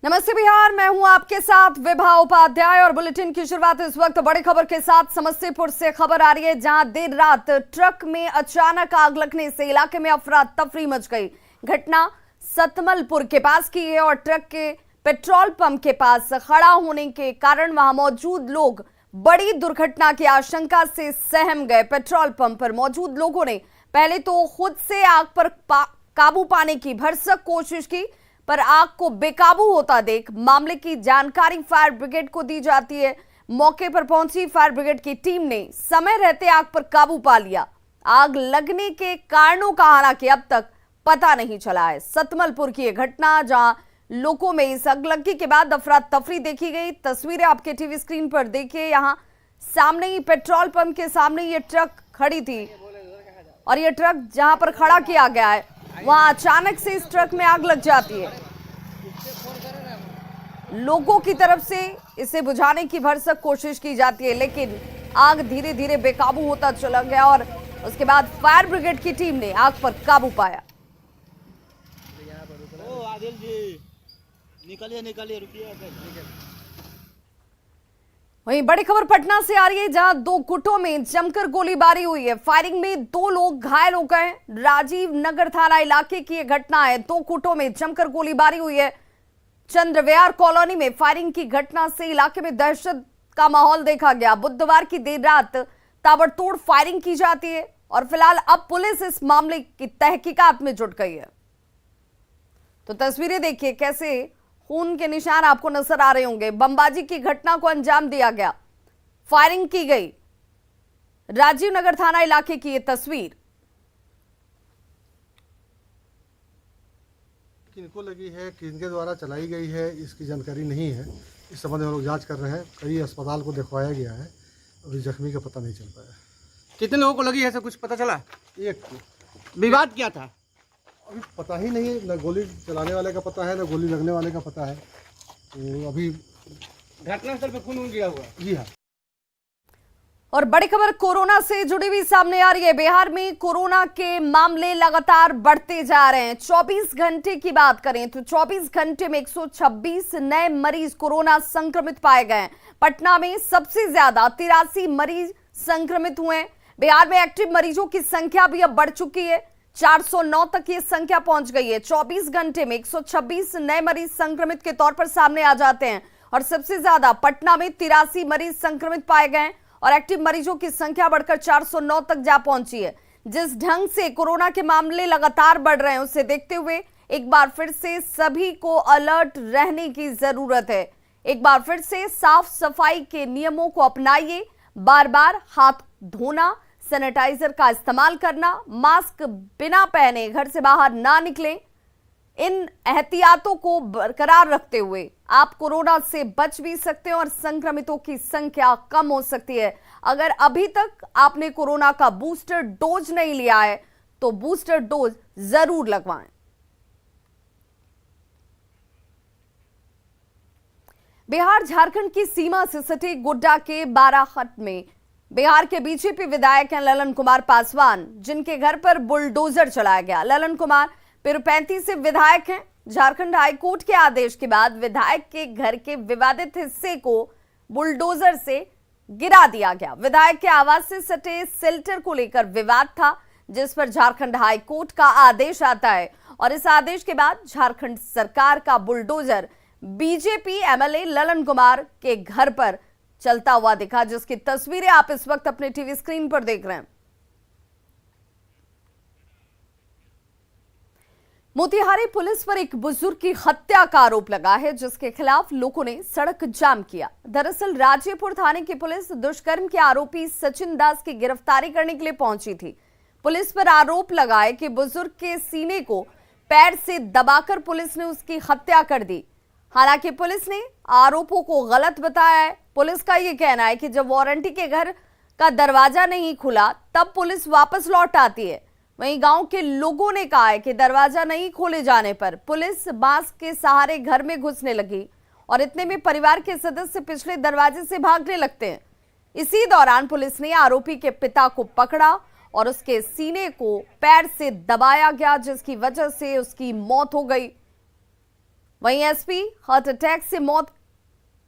नमस्ते बिहार, मैं हूं आपके साथ विभा उपाध्याय और बुलेटिन की शुरुआत इस वक्त बड़ी खबर के साथ समस्तीपुर से खबर आ रही है, जहां देर रात ट्रक में अचानक आग लगने से इलाके में अफरा तफरी मच गई। घटना सतमलपुर के पास की है और ट्रक के पेट्रोल पंप के पास खड़ा होने के कारण वहां मौजूद लोग बड़ी दुर्घटना की आशंका से सहम गए। पेट्रोल पंप पर मौजूद लोगों ने पहले तो खुद से आग पर काबू पाने की भरसक कोशिश की, पर आग को बेकाबू होता देख मामले की जानकारी फायर ब्रिगेड को दी जाती है। मौके पर पहुंची फायर ब्रिगेड की टीम ने समय रहते आग पर काबू पा लिया। आग लगने के कारणों का हालांकि अब तक पता नहीं चला है। सतमलपुर की यह घटना, जहां लोगों में इस अगलगी के बाद अफरा तफरी देखी गई। तस्वीरें आपके टीवी स्क्रीन पर देखिए। यहां सामने ही पेट्रोल पंप के सामने ये ट्रक खड़ी थी और ये ट्रक जहां पर खड़ा किया गया है वहां अचानक से इस ट्रक में आग लग जाती है। लोगों की तरफ से इसे बुझाने की भरसक कोशिश की जाती है, लेकिन आग धीरे धीरे बेकाबू होता चला गया और उसके बाद फायर ब्रिगेड की टीम ने आग पर काबू पाया। ओ आदिल जी, निकलिए निकलिए, रुकिए। वहीं बड़ी खबर पटना से आ रही है, जहां दो गुटों में जमकर गोलीबारी हुई है। फायरिंग में 2 लोग घायल हो गए। राजीव नगर थाना इलाके की यह घटना है। 2 गुटों में जमकर गोलीबारी हुई है। चंद्रविहार कॉलोनी में फायरिंग की घटना से इलाके में दहशत का माहौल देखा गया। बुधवार की देर रात ताबड़तोड़ फायरिंग की जाती है और फिलहाल अब पुलिस इस मामले की तहकीकात में जुट गई है। तो तस्वीरें देखिए, कैसे खून के निशान आपको नजर आ रहे होंगे। बमबाजी की घटना को अंजाम दिया गया, फायरिंग की गई। राजीव नगर थाना इलाके की यह तस्वीर। किनको लगी है, किनके द्वारा चलाई गई है, इसकी जानकारी नहीं है। इस संबंध में हम लोग जांच कर रहे हैं। कई अस्पताल को दिखवाया गया है, अभी जख्मी का पता नहीं चल पाया। कितने लोगों को लगी है, सब कुछ पता चला? एक विवाद क्या था? अभी पता ही नहीं है, न गोली चलाने वाले का पता है, न गोली लगने वाले का पता है। तो अभी घटनास्थल पे खून गिरा हुआ है। जी हाँ। और बड़ी खबर कोरोना से जुड़ी हुई सामने आ रही है। बिहार में कोरोना के मामले लगातार बढ़ते जा रहे हैं। 24 घंटे की बात करें तो 24 घंटे में 126 नए मरीज कोरोना संक्रमित पाए गए। पटना में सबसे ज्यादा 83 मरीज संक्रमित हुए। बिहार में एक्टिव मरीजों की संख्या भी अब बढ़ चुकी है, 409 तक ये संख्या पहुंच गई है। 24 घंटे में 126 नए मरीज संक्रमित के तौर पर सामने आ जाते हैं और सबसे ज्यादा पटना में 83 मरीज संक्रमित पाए गए और एक्टिव मरीजों की संख्या बढ़कर 409 तक जा पहुंची है। जिस ढंग से कोरोना के मामले लगातार बढ़ रहे हैं, उसे देखते हुए एक बार फिर से सभी को अलर्ट रहने की जरूरत है। एक बार फिर से साफ सफाई के नियमों को अपनाइए। बार बार हाथ धोना, सैनिटाइजर का इस्तेमाल करना, मास्क बिना पहने घर से बाहर ना निकलें। इन एहतियातों को बरकरार रखते हुए आप कोरोना से बच भी सकते हैं और संक्रमितों की संख्या कम हो सकती है। अगर अभी तक आपने कोरोना का बूस्टर डोज नहीं लिया है तो बूस्टर डोज जरूर लगवाएं। बिहार झारखंड की सीमा से सटे गोड्डा के बाराखट में बिहार के बीजेपी विधायक हैं ललन कुमार पासवान, जिनके घर पर बुलडोजर चलाया गया। ललन कुमार पीरपैंती से विधायक हैं। झारखंड हाईकोर्ट के आदेश के बाद विधायक के घर के विवादित हिस्से को बुलडोजर से गिरा दिया गया। विधायक के आवास से सटे शेल्टर को लेकर विवाद था, जिस पर झारखंड हाईकोर्ट का आदेश आता है और इस आदेश के बाद झारखंड सरकार का bulldozer BJP MLA Lalan Kumar के घर पर चलता हुआ दिखा, जिसकी तस्वीरें आप इस वक्त अपने टीवी स्क्रीन पर देख रहे हैं। मोतिहारी पुलिस पर एक बुजुर्ग की हत्या का आरोप लगा है, जिसके खिलाफ लोगों ने सड़क जाम किया। दरअसल राजेपुर थाने की पुलिस दुष्कर्म के आरोपी सचिन दास की गिरफ्तारी करने के लिए पहुंची थी। पुलिस पर आरोप लगा है कि बुजुर्ग के सीने को पैर से दबाकर पुलिस ने उसकी हत्या कर दी। हालांकि पुलिस ने आरोपों को गलत बताया है। पुलिस का यह कहना है कि जब वारंटी के घर का दरवाजा नहीं खुला तब पुलिस वापस लौट आती है। वहीं गांव के लोगों ने कहा है कि दरवाजा नहीं खोले जाने पर पुलिस बांस के सहारे घर में घुसने लगी और इतने में परिवार के सदस्य पिछले दरवाजे से भागने लगते हैं। इसी दौरान पुलिस ने आरोपी के पिता को पकड़ा और उसके सीने को पैर से दबाया गया, जिसकी वजह से उसकी मौत हो गई। वहीं एसपी हार्ट अटैक से मौत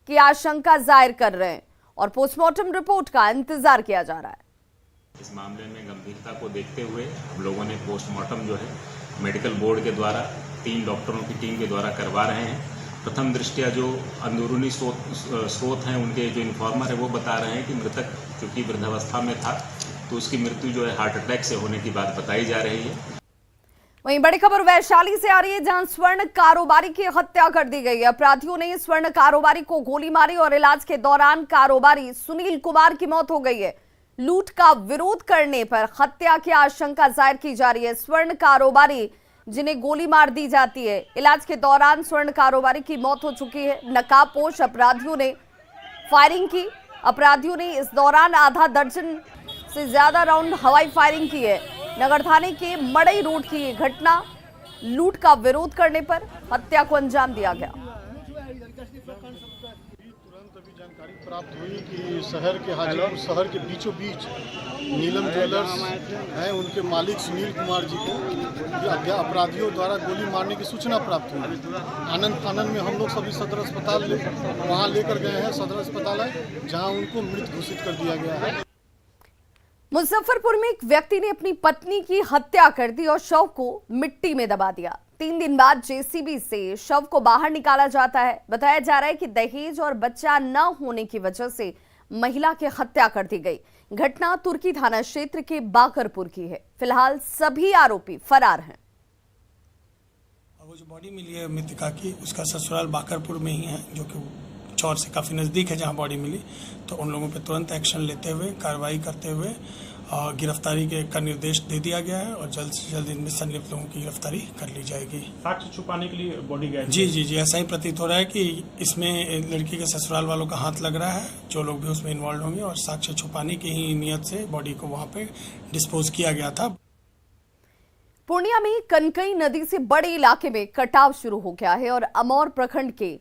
की आशंका जाहिर कर रहे हैं और पोस्टमार्टम रिपोर्ट का इंतजार किया जा रहा है। इस मामले में गंभीरता को देखते हुए हम लोगों ने पोस्टमार्टम जो है मेडिकल बोर्ड के द्वारा 3 डॉक्टरों की टीम के द्वारा करवा रहे हैं। प्रथम दृष्टया जो अंदरूनी स्रोत हैं, उनके जो इन्फॉर्मर है वो बता रहे हैं कि मृतक चूँकि वृद्धावस्था में था तो उसकी मृत्यु जो है हार्ट अटैक से होने की बात बताई जा रही है। वहीं बड़ी खबर वैशाली से आ रही है, जहां स्वर्ण कारोबारी की हत्या कर दी गई है। अपराधियों ने स्वर्ण कारोबारी को गोली मारी और इलाज के दौरान कारोबारी सुनील कुमार की मौत हो गई है। लूट का विरोध करने पर हत्या की आशंका जाहिर की जा रही है। स्वर्ण कारोबारी जिन्हें गोली मार दी जाती है, इलाज के दौरान स्वर्ण कारोबारी की मौत हो चुकी है। नकाबपोश अपराधियों ने फायरिंग की। अपराधियों ने इस दौरान आधा दर्जन से ज्यादा राउंड हवाई फायरिंग की है। नगर थाने के मड़ई रोड की ये घटना, लूट का विरोध करने पर हत्या को अंजाम दिया गया। तुरंत अभी जानकारी प्राप्त हुई कि शहर के हाजीपुर शहर के बीचों बीच नीलम ज्वेलर्स हैं, उनके मालिक सुनील कुमार जी को अपराधियों द्वारा गोली मारने की सूचना प्राप्त हुई। आनंद फानन में हम लोग सभी सदर अस्पताल वहाँ लेकर गए हैं। सदर अस्पताल है जहाँ उनको मृत घोषित कर दिया गया है। मुजफ्फरपुर में एक व्यक्ति ने अपनी पत्नी की हत्या कर दी और शव को मिट्टी में दबा दिया। 3 दिन बाद जेसीबी से शव को बाहर निकाला जाता है। बताया जा रहा है कि दहेज और बच्चा न होने की वजह से महिला की हत्या कर दी गई। घटना तुर्की थाना क्षेत्र के बाकरपुर की है। फिलहाल सभी आरोपी फरार हैं। वो जो बॉडी मिली है मृतका की, उसका ससुराल बाकरपुर में ही है, जो कि चौर से काफ़ी नज़दीक है जहां बॉडी मिली। तो उन लोगों पे तुरंत एक्शन लेते हुए, कार्रवाई करते हुए गिरफ्तारी का निर्देश दे दिया गया है और जल्द से जल्द इनमें संलिप्त लोगों की गिरफ्तारी कर ली जाएगी। साक्ष्य छुपाने के लिए बॉडी गए? जी, ऐसा ही प्रतीत हो रहा है कि इसमें लड़की के ससुराल वालों का हाथ लग रहा है। जो लोग भी उसमें इन्वॉल्व होंगे और साक्ष्य छुपाने की ही नियत से बॉडी को वहाँ पे डिस्पोज किया गया था। पूर्णिया में कनकई नदी से बड़े इलाके में कटाव शुरू हो गया है और अमौर प्रखंड के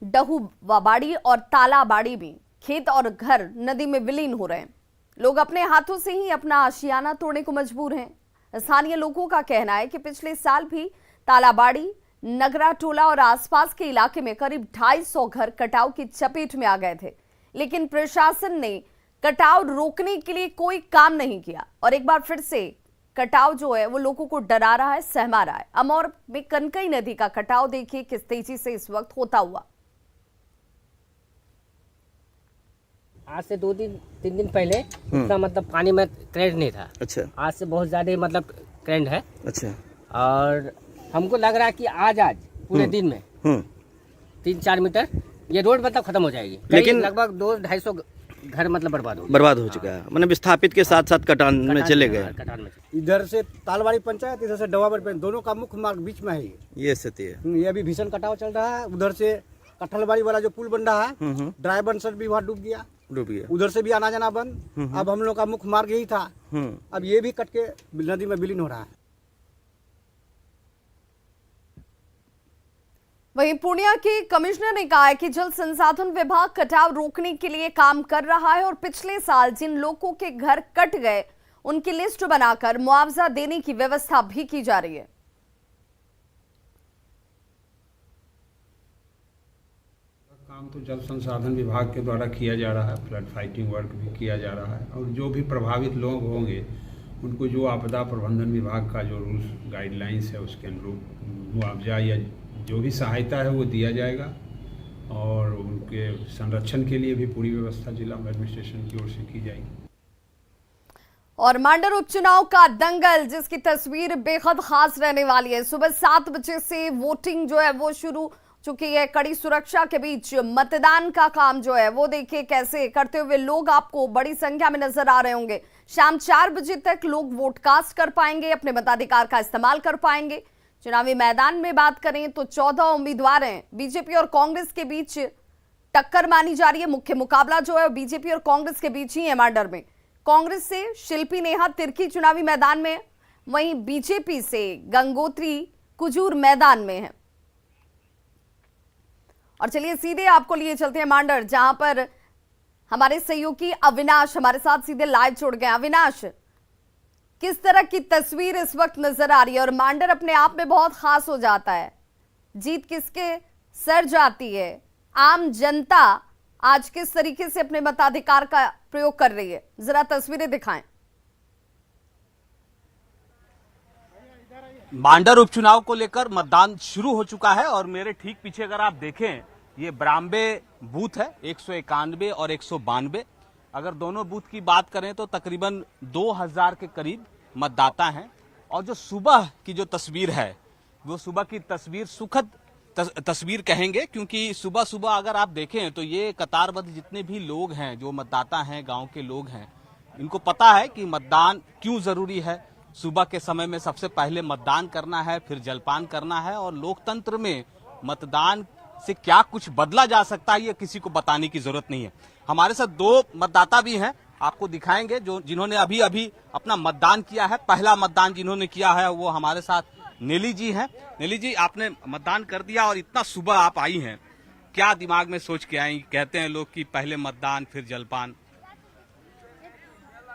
डहुवाबाड़ी और तालाबाड़ी में खेत और घर नदी में विलीन हो रहे हैं। लोग अपने हाथों से ही अपना आशियाना तोड़ने को मजबूर हैं। स्थानीय लोगों का कहना है कि पिछले साल भी तालाबाड़ी, नगरा टोला और आसपास के इलाके में करीब 250 घर कटाव की चपेट में आ गए थे, लेकिन प्रशासन ने कटाव रोकने के लिए कोई काम नहीं किया और एक बार फिर से कटाव जो है वो लोगों को डरा रहा है, सहमा रहा है। अमौर में कनकई नदी का कटाव देखिए किस तेजी से इस वक्त होता हुआ। आज से 2-3 दिन पहले उसका मतलब पानी में करंट नहीं था। अच्छा। आज से बहुत ज्यादा मतलब करंट है। अच्छा। और हमको लग रहा है कि आज पूरे दिन में 3-4 मीटर ये रोड मतलब खत्म हो जाएगी। लेकिन लगभग 200-250 घर मतलब बर्बाद हो चुका है। मैंने विस्थापित के साथ साथ कटान में चले गए। इधर से तालवाड़ी पंचायत, इधर से डवाबाड़ी पंचायत, दोनों का मुख्य मार्ग बीच में है। ये स्थिति है। ये अभी भीषण कटाव चल रहा है। उधर से कटहलबाड़ी वाला जो पुल बन रहा है, ड्राइवर सर भी वहाँ डूब गया। उधर से भी आना जाना बंद। अब हम लोग का मुख्य मार्ग यही था, अब ये भी कट के नदी में विलीन हो रहा है। वहीं पूर्णिया के कमिश्नर ने कहा है कि जल संसाधन विभाग कटाव रोकने के लिए काम कर रहा है और पिछले साल जिन लोगों के घर कट गए उनकी लिस्ट बनाकर मुआवजा देने की व्यवस्था भी की जा रही है। काम तो जल संसाधन विभाग के द्वारा किया जा रहा है, फ्लड फाइटिंग वर्क भी किया जा रहा है और जो भी प्रभावित लोग होंगे उनको जो आपदा प्रबंधन विभाग का जो रूल्स गाइडलाइंस है उसके अनुरूप मुआवजा या जो भी सहायता है वो दिया जाएगा और उनके संरक्षण के लिए भी पूरी व्यवस्था जिला एडमिनिस्ट्रेशन की ओर से की जाएगी। और मांडर उपचुनाव का दंगल, जिसकी तस्वीर बेहद खास रहने वाली है। सुबह 7 बजे से वोटिंग जो है वो शुरू चुकी है। कड़ी सुरक्षा के बीच मतदान का काम जो है वो देखिए कैसे करते हुए लोग आपको बड़ी संख्या में नजर आ रहे होंगे। शाम 4 बजे तक लोग वोट कास्ट कर पाएंगे, अपने मताधिकार का इस्तेमाल कर पाएंगे। चुनावी मैदान में बात करें तो 14 उम्मीदवार हैं। बीजेपी और कांग्रेस के बीच टक्कर मानी जा रही है। मुख्य मुकाबला जो है बीजेपी और कांग्रेस के बीच ही है। मांडर में कांग्रेस से शिल्पी नेहा तिर्की चुनावी मैदान में, वहीं बीजेपी से गंगोत्री कुजूर मैदान में है। और चलिए सीधे आपको लिए चलते हैं मांडर, जहां पर हमारे सहयोगी अविनाश हमारे साथ सीधे लाइव जुड़ गए। अविनाश, किस तरह की तस्वीर इस वक्त नजर आ रही है? और मांडर अपने आप में बहुत खास हो जाता है, जीत किसके सर जाती है? आम जनता आज किस तरीके से अपने मताधिकार का प्रयोग कर रही है, जरा तस्वीरें दिखाएं। मांडर उपचुनाव को लेकर मतदान शुरू हो चुका है और मेरे ठीक पीछे अगर आप देखें, ये 92 बूथ है, 191 और 192। अगर दोनों बूथ की बात करें तो तकरीबन 2000 के करीब मतदाता हैं। और जो सुबह की जो तस्वीर है वो सुबह की तस्वीर सुखद तस्वीर कहेंगे, क्योंकि सुबह सुबह अगर आप देखें तो ये कतारबद्ध जितने भी लोग हैं, जो मतदाता हैं, गांव के लोग हैं, इनको पता है कि मतदान क्यों जरूरी है। सुबह के समय में सबसे पहले मतदान करना है, फिर जलपान करना है, और लोकतंत्र में मतदान से क्या कुछ बदला जा सकता है ये किसी को बताने की जरूरत नहीं है। हमारे साथ 2 मतदाता भी हैं, आपको दिखाएंगे, जो जिन्होंने अभी अभी अपना मतदान किया है। पहला मतदान जिन्होंने किया है वो हमारे साथ नेली जी हैं। नेली जी, आपने मतदान कर दिया और इतना सुबह आप आई हैं, क्या दिमाग में सोच के आई? कहते हैं लोग कि पहले मतदान फिर जलपान।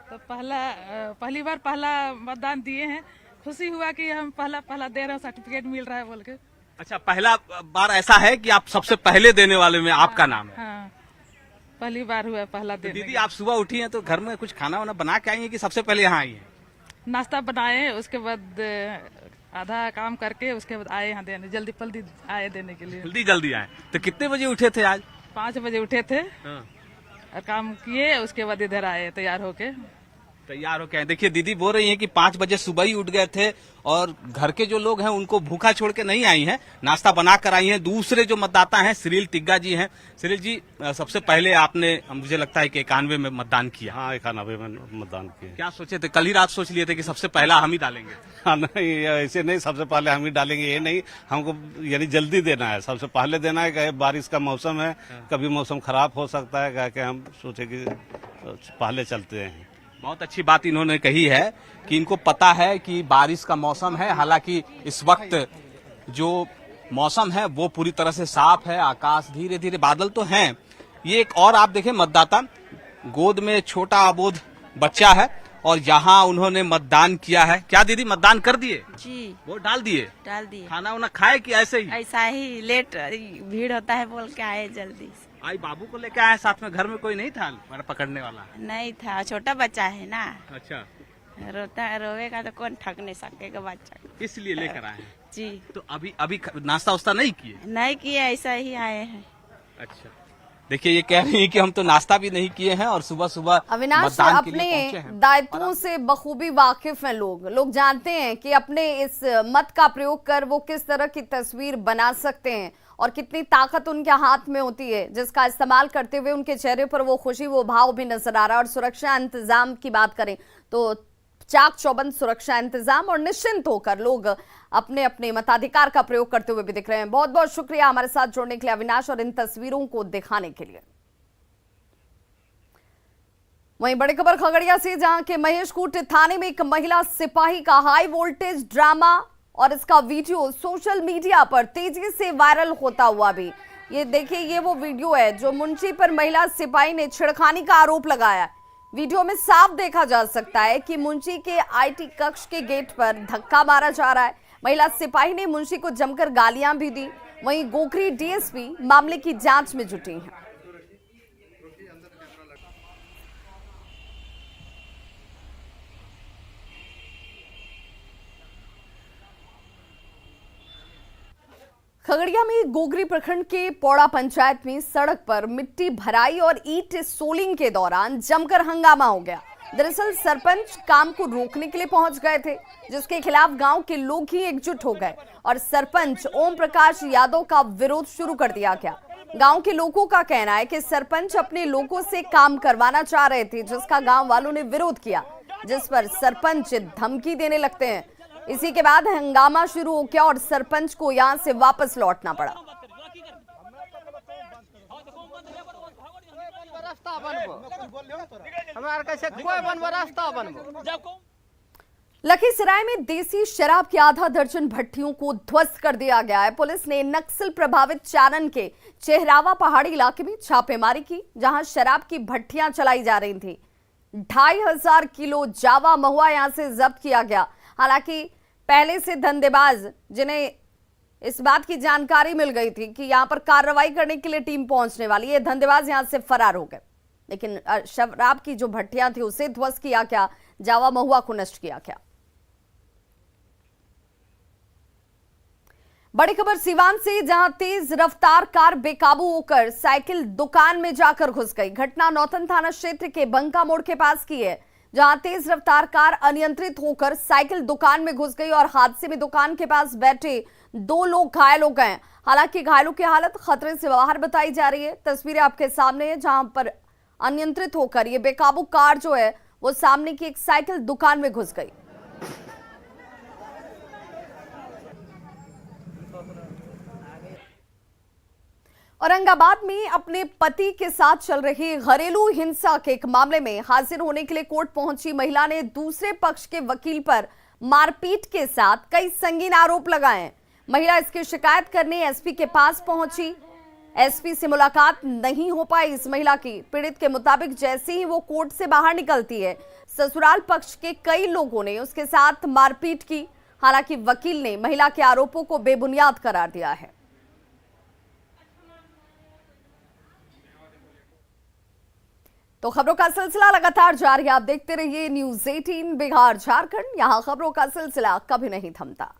तो पहली बार पहला मतदान दिए हैं, खुशी हुआ कि हम पहला दे रहे हैं, सर्टिफिकेट मिल रहा है बोल के। अच्छा, पहला बार ऐसा है कि आप सबसे पहले देने वाले में आपका नाम है? हाँ, पहली बार हुआ पहला देने। दीदी, आप सुबह उठी हैं तो घर में कुछ खाना वाना बना के आई हैं कि सबसे पहले यहाँ आई हैं? नाश्ता बनाए, उसके बाद आधा काम करके उसके बाद आए यहाँ देने, जल्दी आए देने के लिए। जल्दी आए। तो कितने बजे उठे थे आज? 5 बजे उठे थे। हाँ। और काम किए, उसके बाद इधर आए तैयार होके। देखिए, दीदी बोल रही हैं कि 5 बजे सुबह ही उठ गए थे और घर के जो लोग हैं उनको भूखा छोड़ के नहीं आई हैं, नाश्ता बना कर आई हैं। दूसरे जो मतदाता हैं श्रील तिग्गा जी हैं। श्रील जी, सबसे पहले आपने, मुझे लगता है कि 91 में मतदान किया। हाँ, 91 में मतदान किया। क्या सोचे थे? कल ही रात सोच लिए थे कि सबसे पहला हम ही डालेंगे? हाँ, नहीं, ऐसे नहीं, सबसे पहले हम ही डालेंगे ये नहीं, हमको यानी जल्दी देना है, सबसे पहले देना है। कहे बारिश का मौसम है, कभी मौसम खराब हो सकता है, कह के हम सोचे कि पहले चलते हैं। बहुत अच्छी बात इन्होंने कही है कि इनको पता है कि बारिश का मौसम है। हालांकि इस वक्त जो मौसम है वो पूरी तरह से साफ है, आकाश धीरे धीरे, बादल तो हैं। ये एक और आप देखें, मतदाता गोद में छोटा अबोध बच्चा है और यहाँ उन्होंने मतदान किया है। क्या दीदी, मतदान कर दिए? जी, वोट डाल दिए? डाल दिए। खाना वाना खाए कि ऐसे ही? ऐसा ही, लेट भीड़ होता है बोल के आए जल्दी। आई बाबू को लेकर आए साथ में, घर में कोई नहीं था पकड़ने वाला? नहीं था, छोटा बच्चा है ना। अच्छा, रोवेगा तो कौन ठग नहीं सकेगा बच्चा, इसलिए लेकर आए हैं। जी। तो अभी नाश्ता वास्ता नहीं किए? नहीं किए, ऐसा ही आए हैं। अच्छा, देखिए ये कह रही है कि हम तो नाश्ता भी नहीं किए हैं और सुबह सुबह अविनाश अपने दायित्वों से बखूबी वाकिफ हैं। लोग जानते हैं कि अपने इस मत का प्रयोग कर वो किस तरह की तस्वीर बना सकते हैं और कितनी ताकत उनके हाथ में होती है, जिसका इस्तेमाल करते हुए उनके चेहरे पर वो खुशी, वो भाव भी नजर आ रहा है। और सुरक्षा इंतजाम की बात करें तो चाक चौबंद सुरक्षा इंतजाम और निश्चिंत होकर लोग अपने अपने मताधिकार का प्रयोग करते हुए भी दिख रहे हैं। बहुत बहुत शुक्रिया हमारे साथ जुड़ने के लिए अविनाश और इन तस्वीरों को दिखाने के लिए। वहीं बड़ी खबर खगड़िया से, जहां के महेशकूट थाने में एक महिला सिपाही का हाई वोल्टेज ड्रामा और इसका वीडियो सोशल मीडिया पर तेजी से वायरल होता हुआ भी। ये देखिए, ये वो वीडियो है जो मुंशी पर महिला सिपाही ने छिड़खानी का आरोप लगाया। वीडियो में साफ देखा जा सकता है कि मुंशी के आईटी कक्ष के गेट पर धक्का मारा जा रहा है। महिला सिपाही ने मुंशी को जमकर गालियां भी दी। वहीं गोखरी डीएसपी मामले की जांच में जुटी हैं। खगड़िया में गोगरी प्रखंड के पौड़ा पंचायत में सड़क पर मिट्टी भराई और ईंट सोलिंग के दौरान जमकर हंगामा हो गया। दरअसल सरपंच काम को रोकने के लिए पहुंच गए थे, जिसके खिलाफ गांव के लोग ही एकजुट हो गए और सरपंच ओम प्रकाश यादव का विरोध शुरू कर दिया गया। गांव के लोगों का कहना है कि सरपंच अपने लोगों से काम करवाना चाह रहे थे, जिसका गांव वालों ने विरोध किया, जिस पर सरपंच धमकी देने लगते हैं। इसी के बाद हंगामा शुरू हो गया और सरपंच को यहां से वापस लौटना पड़ा। लखीसराय में देसी शराब की आधा दर्जन भट्टियों को ध्वस्त कर दिया गया है। पुलिस ने नक्सल प्रभावित चारण के चेहरावा पहाड़ी इलाके में छापेमारी की, जहां शराब की भट्टियां चलाई जा रही थी। 2500 किलो जावा महुआ यहां से जब्त किया गया। हालांकि पहले से धंधेबाज जिन्हें इस बात की जानकारी मिल गई थी कि यहां पर कार्रवाई करने के लिए टीम पहुंचने वाली है। धंधेबाज यहां से फरार हो गए, लेकिन शराब की जो भट्टियां थी उसे ध्वस्त किया क्या, जावा महुआ को नष्ट किया क्या। बड़ी खबर सीवान से, जहां तेज रफ्तार कार बेकाबू होकर साइकिल दुकान में जाकर घुस गई। घटना नौतन थाना क्षेत्र के बंका मोड़ के पास की है, जहां तेज रफ्तार कार अनियंत्रित होकर साइकिल दुकान में घुस गई और हादसे में दुकान के पास बैठे 2 लोग घायल हो गए। हालांकि घायलों की हालत खतरे से बाहर बताई जा रही है। तस्वीरें आपके सामने है, जहां पर अनियंत्रित होकर ये बेकाबू कार जो है वो सामने की एक साइकिल दुकान में घुस गई। औरंगाबाद में अपने पति के साथ चल रही घरेलू हिंसा के एक मामले में हाजिर होने के लिए कोर्ट पहुंची महिला ने दूसरे पक्ष के वकील पर मारपीट के साथ कई संगीन आरोप लगाए। महिला इसकी शिकायत करने एसपी के पास पहुंची। एसपी से मुलाकात नहीं हो पाई इस महिला की। पीड़ित के मुताबिक जैसे ही वो कोर्ट से बाहर निकलती है, ससुराल पक्ष के कई लोगों ने उसके साथ मारपीट की। हालांकि वकील ने महिला के आरोपों को बेबुनियाद करार दिया है। तो खबरों का सिलसिला लगातार जारी है, आप देखते रहिए न्यूज़ 18 बिहार झारखंड। यहां खबरों का सिलसिला कभी नहीं थमता।